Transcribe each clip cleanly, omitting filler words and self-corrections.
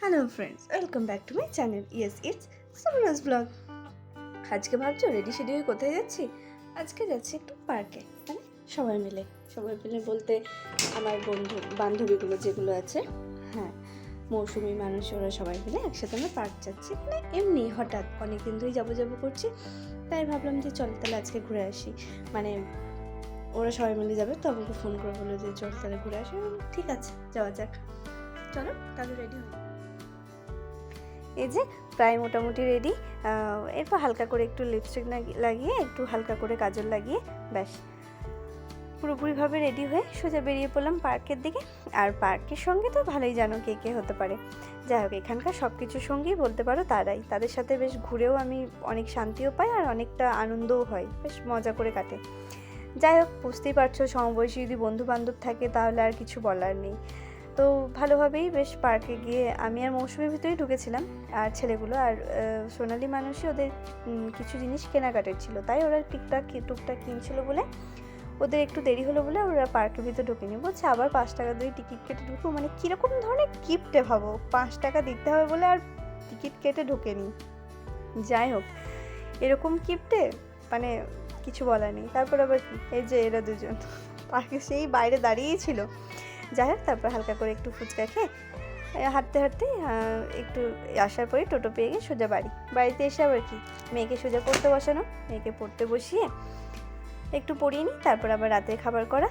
Hello friends, welcome back to my channel. Yes, it's Sumana's blog. আজকে ভাবছো ready সেডি হয়ে কোথায় যাচ্ছি? আজকে যাচ্ছি একটু পার্কে, মানে সবাই মিলে বলতে আমার বান্ধবীগুলো যেগুলো আছে, হ্যাঁ, মৌসুমি মানুষ, ওরা সবাই মিলে একসাথে আমরা পার্ক যাচ্ছি। মানে এমনি হঠাৎ অনেকদিন ধরেই যাবো করছি, তাই ভাবলাম যে চল তাহলে আজকে ঘুরে আসি। মানে ওরা সবাই মিলে যাবে, তো আমাকে ফোন করে বললো যে চল তাহলে ঘুরে আসি। ঠিক আছে, যাওয়া যাক, চলো তাহলে রেডি হই। এই যে প্রায় মোটামুটি রেডি। এরপর হালকা করে একটু লিপস্টিক লাগিয়ে, একটু হালকা করে কাজল লাগিয়ে ব্যাস পুরোপুরিভাবে রেডি হয়ে সোজা বেরিয়ে পড়লাম পার্কের দিকে। আর পার্কের সঙ্গে তো ভালোই জানো কে কে হতে পারে। যাই হোক, এখানকার সব কিছুর সঙ্গেই বলতে পারো তারাই। তাদের সাথে বেশ ঘুরেও আমি অনেক শান্তিও পাই আর অনেকটা আনন্দও হয়, বেশ মজা করে কাটে। যাই হোক, বুঝতেই পারছো, সমবয়সী যদি বন্ধু বান্ধব থাকে তাহলে আর কিছু বলার নেই। তো ভালোভাবেই বেশ পার্কে গিয়ে আমি আর মৌসুমীর ভিতরেই ঢুকেছিলাম, আর ছেলেগুলো আর সোনালি মানুষই ওদের কিছু জিনিস কেনাকাটার ছিল, তাই ওরা টুকটাক কিনছিল বলে ওদের একটু দেরি হলো বলে ওরা পার্কের ভিতরে ঢুকেনি। বলছে আবার 5 টাকা দিয়ে টিকিট কেটে ঢুকবো, মানে কীরকম ধরনের গিফটে ভাবো, 5 টাকা দিতে হবে বলে আর টিকিট কেটে ঢোকেনি। যাই হোক, এরকম গিফটে মানে কিছু বলার নেই। তারপর আবার এই যে এরা দুজন পার্কে সেই বাইরে দাঁড়িয়েই ছিল। যাই হোক, তারপর হালকা করে একটু ফুচকা খেয়ে হাঁটতে একটু আসার পরে টোটো পেয়ে গিয়ে সোজা বাড়িতে এসে আবার কি মেয়েকে সোজা পড়তে বসানো, মেয়েকে পড়তে বসিয়ে একটু পড়িয়ে নিই, তারপর আবার রাতের খাবার করা।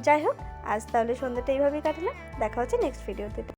যাই হোক, আজ তাহলে সন্ধ্যাটা এইভাবেই কাটালাম। দেখা হচ্ছে নেক্সট ভিডিওতে।